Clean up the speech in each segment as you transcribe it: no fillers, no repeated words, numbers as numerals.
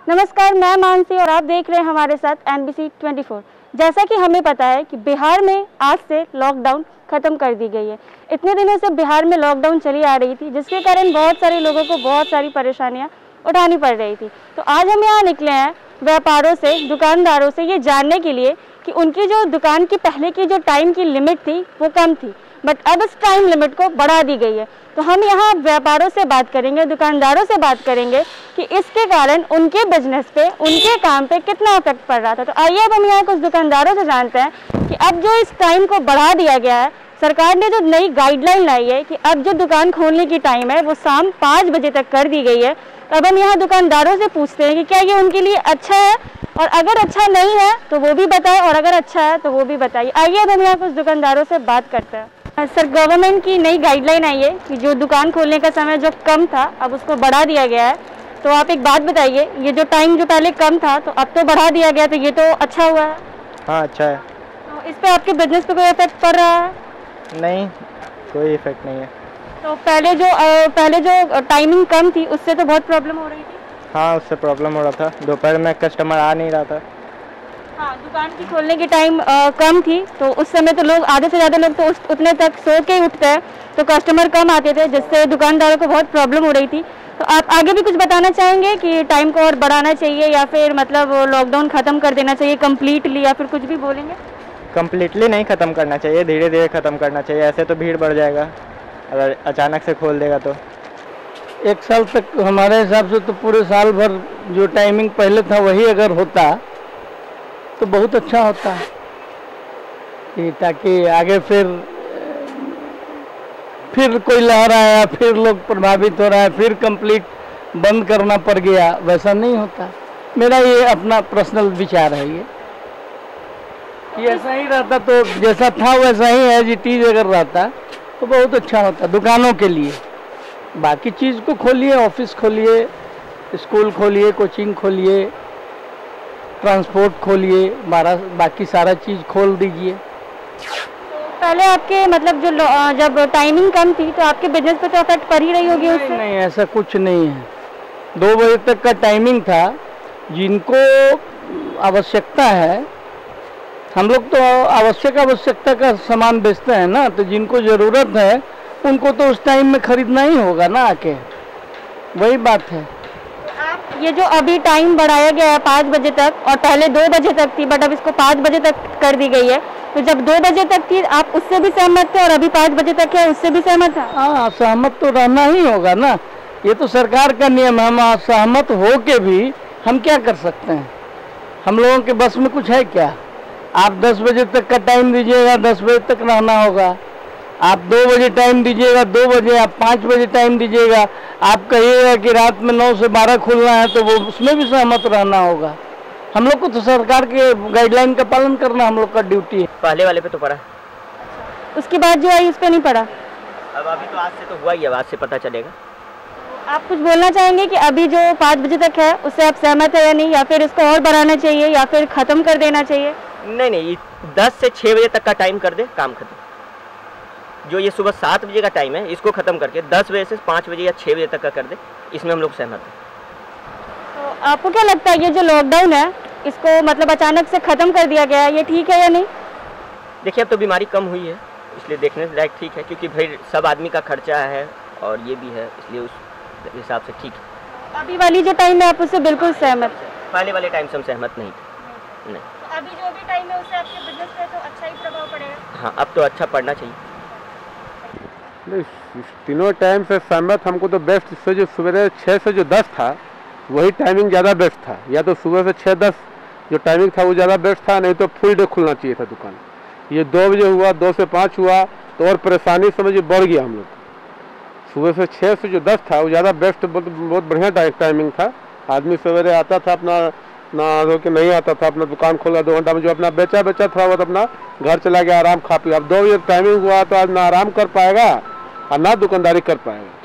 नमस्कार, मैं मानसी और आप देख रहे हैं हमारे साथ NBC 24। जैसा कि हमें पता है कि बिहार में आज से लॉकडाउन खत्म कर दी गई है। इतने दिनों से बिहार में लॉकडाउन चली आ रही थी, जिसके कारण बहुत सारे लोगों को बहुत सारी परेशानियां उठानी पड़ रही थी। तो आज हम यहाँ निकले हैं व्यापारों से, दुकानदारों से ये जानने के लिए कि उनकी जो दुकान की पहले की जो टाइम की लिमिट थी वो कम थी, बट अब इस टाइम लिमिट को बढ़ा दी गई है। तो हम यहाँ व्यापारों से बात करेंगे, दुकानदारों से बात करेंगे कि इसके कारण उनके बिजनेस पे, उनके काम पे कितना इफेक्ट पड़ रहा था। तो आइए अब हम यहाँ कुछ दुकानदारों से जानते हैं कि अब जो इस टाइम को बढ़ा दिया गया है, सरकार ने जो नई गाइडलाइन लाई है कि अब जो दुकान खोलने की टाइम है वो शाम 5 बजे तक कर दी गई है। तो अब हम यहाँ दुकानदारों से पूछते हैं कि क्या ये उनके लिए अच्छा है, और अगर अच्छा नहीं है तो वो भी बताएं, और अगर अच्छा है तो वो भी बताइए। आइए अब हम यहाँ कुछ दुकानदारों से बात करते हैं। सर, गवर्नमेंट की नई गाइडलाइन आई है कि जो दुकान खोलने का समय जो कम था अब उसको बढ़ा दिया गया है। तो आप एक बात बताइए, ये जो टाइम जो पहले कम था तो अब तो बढ़ा दिया गया, तो ये तो अच्छा हुआ है? हाँ, अच्छा है। तो इस पे आपके बिजनेस पे कोई इफेक्ट पड़ रहा है? नहीं, कोई इफेक्ट नहीं है। तो पहले जो टाइमिंग कम थी उससे तो बहुत प्रॉब्लम हो रही थी। हाँ, उससे प्रॉब्लम हो रहा था, दोपहर में कस्टमर आ नहीं रहा था। हाँ, दुकान की खोलने की टाइम कम थी तो उस समय तो लोग, आधे से ज़्यादा लोग तो उतने तक सो के ही उठते हैं, तो कस्टमर कम आते थे, जिससे दुकानदारों को बहुत प्रॉब्लम हो रही थी। तो आप आगे भी कुछ बताना चाहेंगे कि टाइम को और बढ़ाना चाहिए या फिर मतलब लॉकडाउन ख़त्म कर देना चाहिए कम्प्लीटली, या फिर कुछ भी बोलेंगे? कम्प्लीटली नहीं ख़त्म करना चाहिए, धीरे धीरे ख़त्म करना चाहिए। ऐसे तो भीड़ बढ़ जाएगा अगर अचानक से खोल देगा तो। 1 साल तक हमारे हिसाब से तो पूरे साल भर जो टाइमिंग पहले था वही अगर होता तो बहुत अच्छा होता है, कि ताकि आगे फिर कोई लहर आया, फिर लोग प्रभावित हो रहा है, फिर कंप्लीट बंद करना पड़ गया, वैसा नहीं होता। मेरा ये अपना पर्सनल विचार है ये कि ऐसा ही रहता तो जैसा था वैसा ही एज इट इज अगर रहता तो बहुत अच्छा होता दुकानों के लिए। बाकी चीज़ को खोलिए, ऑफिस खोलिए, स्कूल खोलिए, कोचिंग खोलिए, ट्रांसपोर्ट खोलिए, बाकी सारा चीज़ खोल दीजिए। पहले आपके मतलब जो जब टाइमिंग कम थी तो आपके बिजनेस पे तो इफेक्ट पड़ ही रही होगी उससे? नहीं, ऐसा कुछ नहीं है। 2 बजे तक का टाइमिंग था। जिनको आवश्यकता है, हम लोग तो आवश्यकता का सामान बेचते हैं ना, तो जिनको ज़रूरत है उनको तो उस टाइम में खरीदना ही होगा ना आके, वही बात है। ये जो अभी टाइम बढ़ाया गया है 5 बजे तक, और पहले 2 बजे तक थी, बट अब इसको 5 बजे तक कर दी गई है, तो जब 2 बजे तक थी आप उससे भी सहमत थे और अभी 5 बजे तक है उससे भी सहमत है? हाँ, सहमत तो रहना ही होगा ना, ये तो सरकार का नियम है। हम सहमत हो के भी हम क्या कर सकते हैं? हम लोगों के बस में कुछ है क्या? आप 10 बजे तक का टाइम दीजिएगा, 10 बजे तक रहना होगा। आप 2 बजे टाइम दीजिएगा, 2 बजे, आप 5 बजे टाइम दीजिएगा। आप कहिएगा कि रात में 9 से 12 खुलना है, तो वो उसमें भी सहमत रहना होगा। हम लोग को तो सरकार के गाइडलाइन का पालन करना हम लोग का ड्यूटी है। पहले वाले पे तो पड़ा, उसके बाद जो आई उस पर नहीं पड़ा। अब अभी तो आज से तो हुआ ही है, आज से पता चलेगा। आप कुछ बोलना चाहेंगे कि अभी जो 5 बजे तक है उससे आप सहमत है या नहीं, या फिर इसको और बढ़ाना चाहिए या फिर ख़त्म कर देना चाहिए? नहीं, 10 से 6 बजे तक का टाइम कर दे, काम खत्म। जो ये सुबह 7 बजे का टाइम है इसको ख़त्म करके 10 बजे से 5 बजे या 6 बजे तक का कर दे, इसमें हम लोग सहमत हैं। तो आपको क्या लगता है ये जो लॉकडाउन है इसको मतलब अचानक से ख़त्म कर दिया गया है, ये ठीक है या नहीं? देखिए, अब तो बीमारी कम हुई है इसलिए देखने लायक ठीक है, क्योंकि भाई सब आदमी का खर्चा है और ये भी है, इसलिए उस हिसाब से ठीक है। अभी वाली जो टाइम है आप उससे बिल्कुल सहमत? पहले वाले टाइम से हम सहमत नहीं थे। नहीं, तो अभी जो भी टाइम है उससे आपके बिजनेस पे तो अच्छा ही प्रभाव पड़ेगा? हाँ, अब तो अच्छा पड़ना चाहिए। नहीं, तीनों टाइम से सहमत। हमको तो बेस्ट से जो सवेरे 6 से जो 10 था वही टाइमिंग ज़्यादा बेस्ट था, या तो सुबह से 6-10 जो टाइमिंग था वो ज़्यादा बेस्ट था, नहीं तो फुल डे खुलना चाहिए था दुकान। ये 2 बजे हुआ, 2 से 5 हुआ तो और परेशानी समझिए बढ़ गया हम लोग। सुबह से 6 से जो 10 था वो ज़्यादा बेस्ट, बहुत बढ़िया टाइमिंग था। आदमी सवेरे आता था, अपना ना धो के नहीं आता था, अपना दुकान खोला 2 घंटा में, जो अपना बेचा थोड़ा बहुत अपना घर चला गया, आराम खा पी। अब 2 बजे टाइमिंग हुआ तो आज ना आराम कर पाएगा और ना दुकानदारी कर पाएगा।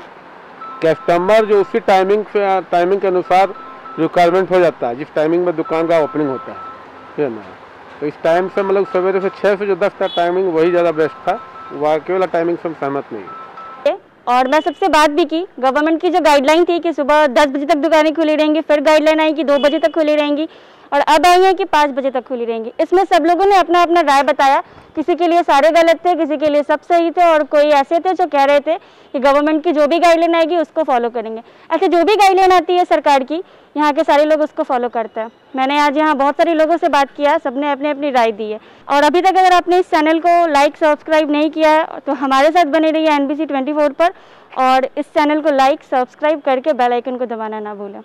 कस्टमर जो उसी टाइमिंग के अनुसार रिक्वायरमेंट हो जाता है, जिस टाइमिंग में दुकान का ओपनिंग होता है ना, तो इस टाइम से मतलब सवेरे से 6 से जो 10 था टाइमिंग वही ज़्यादा बेस्ट था। वाकई वाला टाइमिंग से हम सहमत नहीं है। और मैं सबसे बात भी की, गवर्नमेंट की जो गाइडलाइन थी कि सुबह 10 बजे तक दुकानें खुली रहेंगी, फिर गाइडलाइन आई कि 2 बजे तक खुली रहेंगी, और अब आई है कि 5 बजे तक खुली रहेंगी। इसमें सब लोगों ने अपना अपना राय बताया, किसी के लिए सारे गलत थे, किसी के लिए सब सही थे, और कोई ऐसे थे जो कह रहे थे कि गवर्नमेंट की जो भी गाइडलाइन आएगी उसको फॉलो करेंगे। ऐसे जो भी गाइडलाइन आती है सरकार की, यहाँ के सारे लोग उसको फॉलो करते हैं। मैंने आज यहाँ बहुत सारे लोगों से बात किया, सबने अपने अपनी राय दी है। और अभी तक अगर आपने इस चैनल को लाइक सब्सक्राइब नहीं किया है तो हमारे साथ बने रहिए NBC 24 पर, और इस चैनल को लाइक सब्सक्राइब करके बेल आइकन को दबाना ना भूलें।